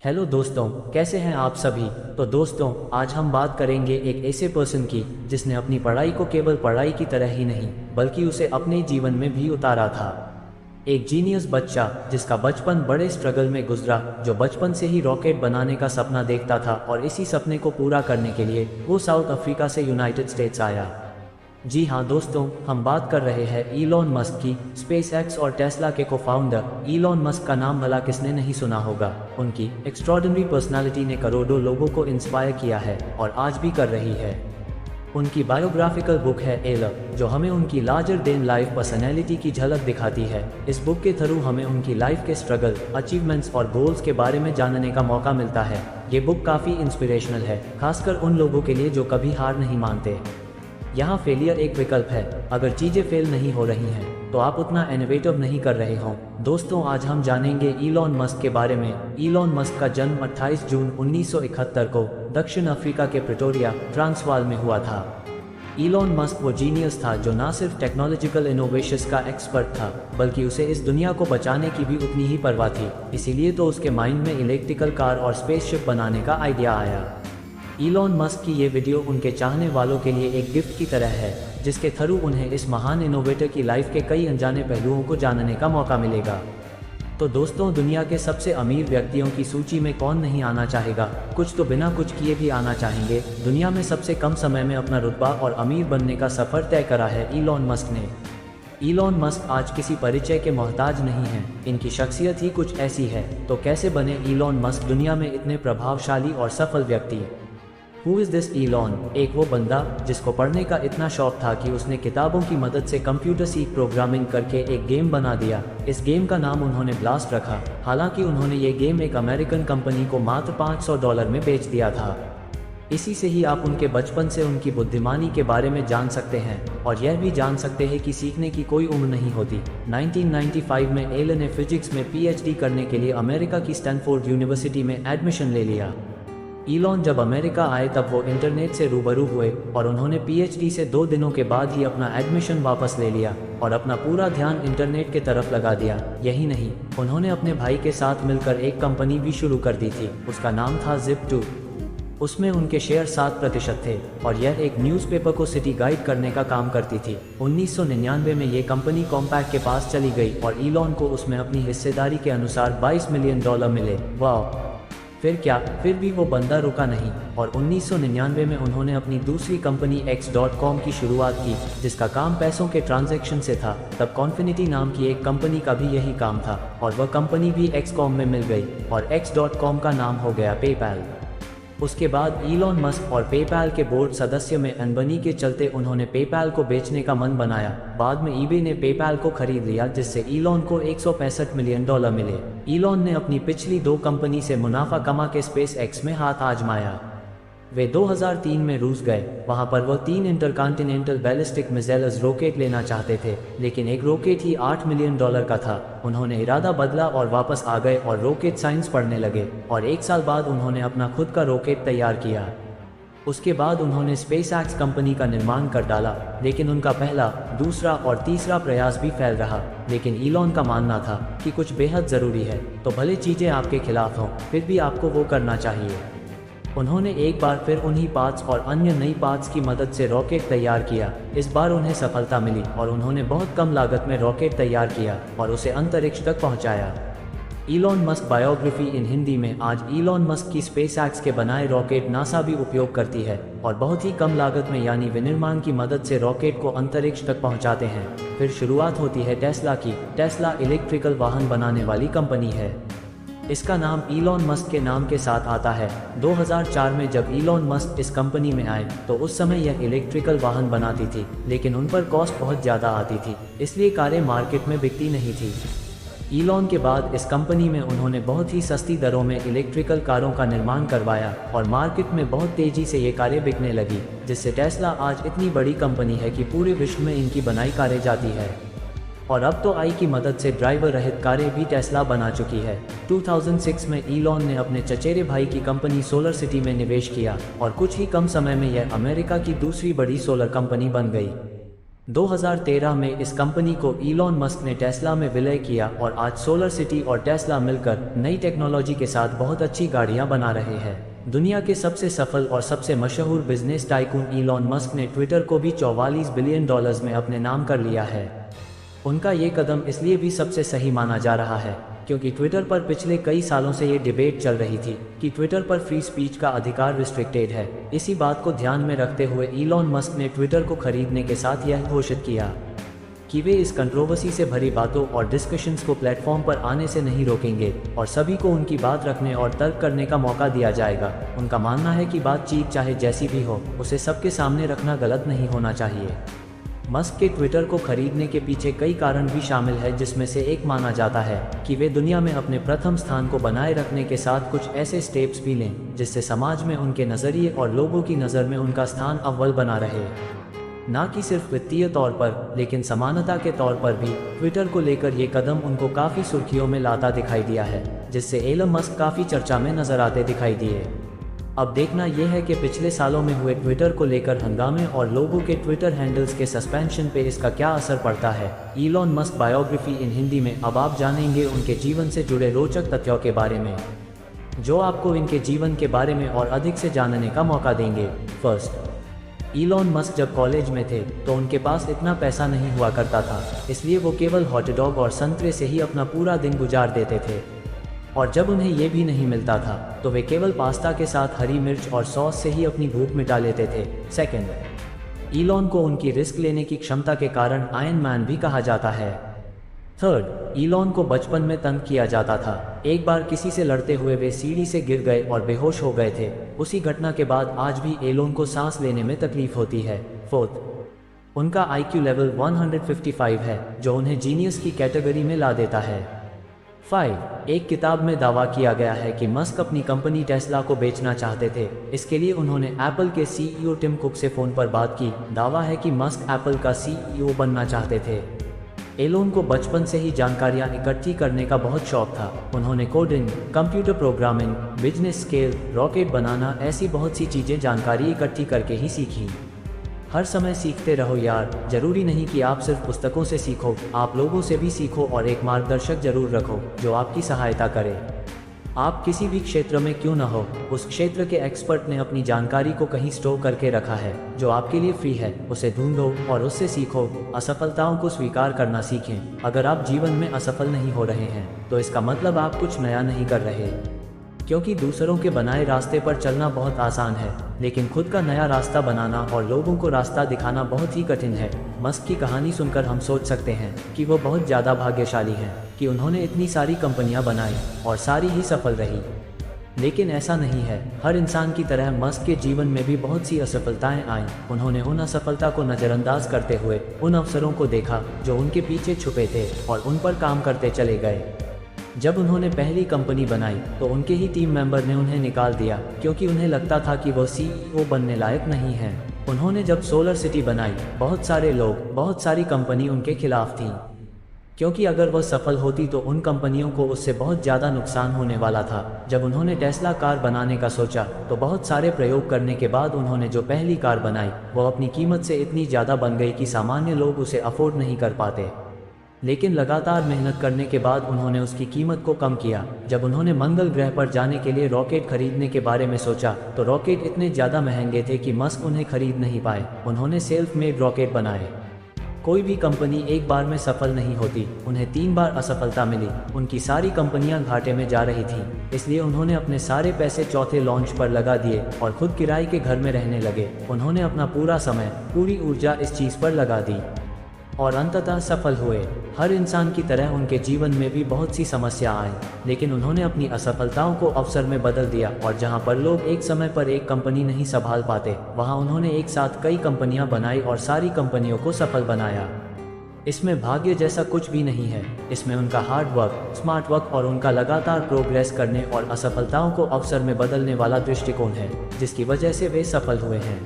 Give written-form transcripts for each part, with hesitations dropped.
Hello दोस्तों, कैसे हैं आप सभी। तो दोस्तों, आज हम बात करेंगे एक ऐसे पर्सन की जिसने अपनी पढ़ाई को केवल पढ़ाई की तरह ही नहीं बल्कि उसे अपने जीवन में भी उतारा था। एक जीनियस बच्चा जिसका बचपन बड़े स्ट्रगल में गुजरा, जो बचपन से ही रॉकेट बनाने का सपना देखता था और इसी सपने को पूरा करने के लिए वो साउथ अफ्रीका से यूनाइटेड स्टेट्स आया। जी हाँ दोस्तों, हम बात कर रहे हैं इलॉन मस्क की। स्पेस एक्स और टेस्ला के को फाउंडर इलॉन मस्क का नाम भला किसने नहीं सुना होगा। उनकी एक्स्ट्रॉर्डिनरी पर्सनालिटी ने करोड़ों लोगों को इंस्पायर किया है और आज भी कर रही है। उनकी बायोग्राफिकल बुक है एलर, जो हमें उनकी लार्जर देन लाइफ पर्सनैलिटी की झलक दिखाती है। इस बुक के थ्रू हमें उनकी लाइफ के स्ट्रगल, अचीवमेंट्स और गोल्स के बारे में जानने का मौका मिलता है। ये बुक काफ़ी इंस्पिरेशनल है, खासकर उन लोगों के लिए जो कभी हार नहीं मानते। यहाँ फेलियर एक विकल्प है। अगर चीज़ें फेल नहीं हो रही हैं तो आप उतना इनोवेटिव नहीं कर रहे हों। दोस्तों, आज हम जानेंगे इलॉन मस्क के बारे में। इलॉन मस्क का जन्म 28 जून 1971 को दक्षिण अफ्रीका के प्रिटोरिया, ट्रांसवाल में हुआ था। इलॉन मस्क वो जीनियस था जो ना सिर्फ टेक्नोलॉजिकल इनोवेशंस का एक्सपर्ट था, बल्कि उसे इस दुनिया को बचाने की भी उतनी ही परवाह थी। इसीलिए तो उसके माइंड में इलेक्ट्रिकल कार और स्पेसशिप बनाने का आइडिया आया। इलॉन मस्क की ये वीडियो उनके चाहने वालों के लिए एक गिफ्ट की तरह है, जिसके थ्रू उन्हें इस महान इनोवेटर की लाइफ के कई अनजाने पहलुओं को जानने का मौका मिलेगा। तो दोस्तों, दुनिया के सबसे अमीर व्यक्तियों की सूची में कौन नहीं आना चाहेगा। कुछ तो बिना कुछ किए भी आना चाहेंगे। दुनिया में सबसे कम समय में अपना रुतबा और अमीर बनने का सफ़र तय करा है इलॉन मस्क ने। इलॉन मस्क आज किसी परिचय के मोहताज नहीं हैं। इनकी शख्सियत ही कुछ ऐसी है। तो कैसे बने इलॉन मस्क दुनिया में इतने प्रभावशाली और सफल व्यक्ति। Who is this Elon? एक वो बंदा जिसको पढ़ने का इतना शौक था कि उसने किताबों की मदद से कंप्यूटर सीख प्रोग्रामिंग करके एक गेम बना दिया। इस गेम का नाम उन्होंने ब्लास्ट रखा। हालांकि उन्होंने ये गेम एक अमेरिकन कंपनी को मात्र $500 में बेच दिया था। इसी से ही आप उनके बचपन से उनकी बुद्धिमानी के बारे में जान सकते हैं और यह भी जान सकते हैं कि सीखने की कोई उम्र नहीं होती। 1995 में एलन ने फिजिक्स में PhD करने के लिए अमेरिका की स्टैनफोर्ड यूनिवर्सिटी में एडमिशन ले लिया। इलॉन जब अमेरिका आए तब वो इंटरनेट से रूबरू हुए और उन्होंने PhD से 2 दिनों के बाद ही अपना एडमिशन वापस ले लिया और अपना पूरा ध्यान इंटरनेट के तरफ लगा दिया। यही नहीं, उन्होंने अपने भाई के साथ मिलकर एक कंपनी भी शुरू कर दी थी। उसका नाम था Zip2। उसमें उनके शेयर 7% थे और यह एक न्यूज़पेपर को सिटी गाइड करने का काम करती थी। 1999 में ये कंपनी कॉम्पैक के पास चली गई और इलॉन को उसमें अपनी हिस्सेदारी के अनुसार $22 मिलियन मिले। वाह! फिर क्या, फिर भी वो बंदा रुका नहीं और 1999 में उन्होंने अपनी दूसरी कंपनी X.com की शुरुआत की, जिसका काम पैसों के ट्रांजैक्शन से था। तब कॉन्फिनिटी नाम की एक कंपनी का भी यही काम था और वह कंपनी भी X.com में मिल गई और X.com का नाम हो गया पेपैल। उसके बाद इलॉन मस्क और पेपैल के बोर्ड सदस्य में अनबनी के चलते उन्होंने पेपैल को बेचने का मन बनाया। बाद में ईबे ने पेपैल को खरीद लिया, जिससे इलॉन को $165 मिलियन मिले। इलॉन ने अपनी पिछली 2 कंपनी से मुनाफा कमा के स्पेस एक्स में हाथ आजमाया। वे 2003 में रूस गए। वहां पर वह 3 इंटरकॉन्टिनेंटल बैलिस्टिक मिसाइल्स रॉकेट लेना चाहते थे, लेकिन एक रॉकेट ही $8 मिलियन का था। उन्होंने इरादा बदला और वापस आ गए और रॉकेट साइंस पढ़ने लगे और 1 साल बाद उन्होंने अपना खुद का रॉकेट तैयार किया। उसके बाद उन्होंने स्पेस एक्स कंपनी का निर्माण कर डाला, लेकिन उनका पहला, दूसरा और तीसरा प्रयास भी फेल रहा। लेकिन इलॉन का मानना था कि कुछ बेहद ज़रूरी है, तो भले चीज़ें आपके खिलाफ हों, फिर भी आपको वो करना चाहिए। उन्होंने एक बार फिर उन्हीं पार्ट्स और अन्य नई पार्ट्स की मदद से रॉकेट तैयार किया। इस बार उन्हें सफलता मिली और उन्होंने बहुत कम लागत में रॉकेट तैयार किया और उसे अंतरिक्ष तक पहुंचाया। इलॉन मस्क बायोग्राफी इन हिंदी में। आज इलॉन मस्क की स्पेस एक्स के बनाए रॉकेट नासा भी उपयोग करती है और बहुत ही कम लागत में यानी विनिर्माण की मदद से रॉकेट को अंतरिक्ष तक पहुंचाते हैं। फिर शुरुआत होती है टेस्ला की। टेस्ला इलेक्ट्रिकल वाहन बनाने वाली कंपनी है। इसका नाम इलॉन मस्क के नाम के साथ आता है। 2004 में जब इलॉन मस्क इस कंपनी में आए तो उस समय यह इलेक्ट्रिकल वाहन बनाती थी, लेकिन उन पर कॉस्ट बहुत ज़्यादा आती थी, इसलिए कारें मार्केट में बिकती नहीं थी। इलॉन के बाद इस कंपनी में उन्होंने बहुत ही सस्ती दरों में इलेक्ट्रिकल कारों का निर्माण करवाया और मार्केट में बहुत तेज़ी से ये कारें बिकने लगी, जिससे टेस्ला आज इतनी बड़ी कंपनी है कि पूरे विश्व में इनकी बनाई कारें जाती है। और अब तो AI की मदद से ड्राइवर रहित कारें भी टेस्ला बना चुकी है। 2006 में इलॉन ने अपने चचेरे भाई की कंपनी सोलर सिटी में निवेश किया और कुछ ही कम समय में यह अमेरिका की दूसरी बड़ी सोलर कंपनी बन गई। 2013 में इस कंपनी को इलॉन मस्क ने टेस्ला में विलय किया और आज सोलर सिटी और टेस्ला मिलकर नई टेक्नोलॉजी के साथ बहुत अच्छी गाड़ियां बना रहे हैं। दुनिया के सबसे सफल और सबसे मशहूर बिजनेस टाइकून इलॉन मस्क ने ट्विटर को भी 44 बिलियन डॉलर्स में अपने नाम कर लिया है। उनका ये कदम इसलिए भी सबसे सही माना जा रहा है क्योंकि ट्विटर पर पिछले कई सालों से ये डिबेट चल रही थी कि ट्विटर पर फ्री स्पीच का अधिकार रिस्ट्रिक्टेड है। इसी बात को ध्यान में रखते हुए इलॉन मस्क ने ट्विटर को खरीदने के साथ यह घोषित किया कि वे इस कंट्रोवर्सी से भरी बातों और डिस्कशंस को प्लेटफॉर्म पर आने से नहीं रोकेंगे और सभी को उनकी बात रखने और तर्क करने का मौका दिया जाएगा। उनका मानना है कि बातचीत चाहे जैसी भी हो, उसे सबके सामने रखना गलत नहीं होना चाहिए। मस्क के ट्विटर को खरीदने के पीछे कई कारण भी शामिल है, जिसमें से एक माना जाता है कि वे दुनिया में अपने प्रथम स्थान को बनाए रखने के साथ कुछ ऐसे स्टेप्स भी लें जिससे समाज में उनके नज़रिए और लोगों की नज़र में उनका स्थान अव्वल बना रहे। ना कि सिर्फ वित्तीय तौर पर लेकिन समानता के तौर पर भी ट्विटर को लेकर ये कदम उनको काफ़ी सुर्खियों में लाता दिखाई दिया है, जिससे एलन मस्क काफ़ी चर्चा में नजर आते दिखाई दिए। अब देखना यह है कि पिछले सालों में हुए ट्विटर को लेकर हंगामे और लोगों के ट्विटर हैंडल्स के सस्पेंशन पे इसका क्या असर पड़ता है। इलॉन मस्क बायोग्राफी इन हिंदी में अब आप जानेंगे उनके जीवन से जुड़े रोचक तथ्यों के बारे में, जो आपको इनके जीवन के बारे में और अधिक से जानने का मौका देंगे। फर्स्ट, इलॉन मस्क जब कॉलेज में थे तो उनके पास इतना पैसा नहीं हुआ करता था, इसलिए वो केवल हॉट डॉग और संतरे से ही अपना पूरा दिन गुजार देते थे। और जब उन्हें ये भी नहीं मिलता था तो वे केवल पास्ता के साथ हरी मिर्च और सॉस से ही अपनी भूख मिटा लेते थे। सेकंड, इलॉन को उनकी रिस्क लेने की क्षमता के कारण आयरन मैन भी कहा जाता है। थर्ड, इलॉन को बचपन में तंग किया जाता था। एक बार किसी से लड़ते हुए वे सीढ़ी से गिर गए और बेहोश हो गए थे। उसी घटना के बाद आज भी इलॉन को सांस लेने में तकलीफ होती है। फोर्थ, उनका IQ लेवल 155 है, जो उन्हें जीनियस की कैटेगरी में ला देता है। 5, एक किताब में दावा किया गया है कि मस्क अपनी कंपनी टेस्ला को बेचना चाहते थे। इसके लिए उन्होंने एप्पल के CEO टिम कुक से फ़ोन पर बात की। दावा है कि मस्क एप्पल का CEO बनना चाहते थे। एलोन को बचपन से ही जानकारियां इकट्ठी करने का बहुत शौक था। उन्होंने coding, computer programming, business scale, rocket बनाना, ऐसी बहुत सी चीज़ें जानकारी इकट्ठी करके ही सीखी। हर समय सीखते रहो यार, जरूरी नहीं कि आप सिर्फ पुस्तकों से सीखो, आप लोगों से भी सीखो और एक मार्गदर्शक जरूर रखो जो आपकी सहायता करे। आप किसी भी क्षेत्र में क्यों न हो, उस क्षेत्र के एक्सपर्ट ने अपनी जानकारी को कहीं स्टोर करके रखा है जो आपके लिए फ्री है। उसे ढूंढो और उससे सीखो। असफलताओं को स्वीकार करना सीखें। अगर आप जीवन में असफल नहीं हो रहे हैं तो इसका मतलब आप कुछ नया नहीं कर रहे, क्योंकि दूसरों के बनाए रास्ते पर चलना बहुत आसान है, लेकिन खुद का नया रास्ता बनाना और लोगों को रास्ता दिखाना बहुत ही कठिन है। मस्क की कहानी सुनकर हम सोच सकते हैं कि वो बहुत ज़्यादा भाग्यशाली हैं कि उन्होंने इतनी सारी कंपनियां बनाई और सारी ही सफल रही, लेकिन ऐसा नहीं है। हर इंसान की तरह मस्क के जीवन में भी बहुत सी असफलताएं आईं। उन्होंने उन असफलता को नज़रअंदाज करते हुए उन अवसरों को देखा जो उनके पीछे छुपे थे और उन पर काम करते चले गए। जब उन्होंने पहली कंपनी बनाई तो उनके ही टीम मेंबर ने उन्हें निकाल दिया क्योंकि उन्हें लगता था कि वो CEO बनने लायक नहीं है। उन्होंने जब सोलर सिटी बनाई, बहुत सारे लोग, बहुत सारी कंपनी उनके खिलाफ थी, क्योंकि अगर वह सफल होती तो उन कंपनियों को उससे बहुत ज़्यादा नुकसान होने वाला था। जब उन्होंने टेस्ला कार बनाने का सोचा तो बहुत सारे प्रयोग करने के बाद उन्होंने जो पहली कार बनाई वो अपनी कीमत से इतनी ज़्यादा बन गई कि सामान्य लोग उसे अफोर्ड नहीं कर पाते। लेकिन लगातार मेहनत करने के बाद उन्होंने उसकी कीमत को कम किया। जब उन्होंने मंगल ग्रह पर जाने के लिए रॉकेट खरीदने के बारे में सोचा तो रॉकेट इतने ज़्यादा महंगे थे कि मस्क उन्हें खरीद नहीं पाए। उन्होंने सेल्फ मेड रॉकेट बनाए। कोई भी कंपनी एक बार में सफल नहीं होती, उन्हें 3 बार असफलता मिली। उनकी सारी कंपनियां घाटे में जा रही थीं, इसलिए उन्होंने अपने सारे पैसे चौथे लॉन्च पर लगा दिए और खुद किराए के घर में रहने लगे। उन्होंने अपना पूरा समय, पूरी ऊर्जा इस चीज़ पर लगा दी और अंततः सफल हुए। हर इंसान की तरह उनके जीवन में भी बहुत सी समस्या आई, लेकिन उन्होंने अपनी असफलताओं को अवसर में बदल दिया और जहां पर लोग एक समय पर एक कंपनी नहीं संभाल पाते, वहां उन्होंने एक साथ कई कंपनियां बनाई और सारी कंपनियों को सफल बनाया। इसमें भाग्य जैसा कुछ भी नहीं है, इसमें उनका हार्ड वर्क, स्मार्ट वर्क और उनका लगातार प्रोग्रेस करने और असफलताओं को अवसर में बदलने वाला दृष्टिकोण है, जिसकी वजह से वे सफल हुए हैं।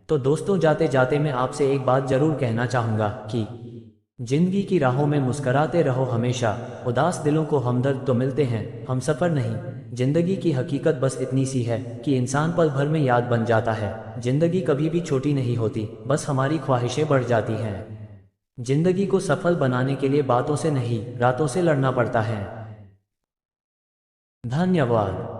तो दोस्तों, जाते जाते मैं आपसे एक बात जरूर कहना चाहूँगा कि जिंदगी की राहों में मुस्कराते रहो हमेशा। उदास दिलों को हमदर्द तो मिलते हैं, हम सफ़र नहीं। जिंदगी की हकीकत बस इतनी सी है कि इंसान पल भर में याद बन जाता है। जिंदगी कभी भी छोटी नहीं होती, बस हमारी ख्वाहिशें बढ़ जाती हैं। जिंदगी को सफल बनाने के लिए बातों से नहीं, रातों से लड़ना पड़ता है। धन्यवाद।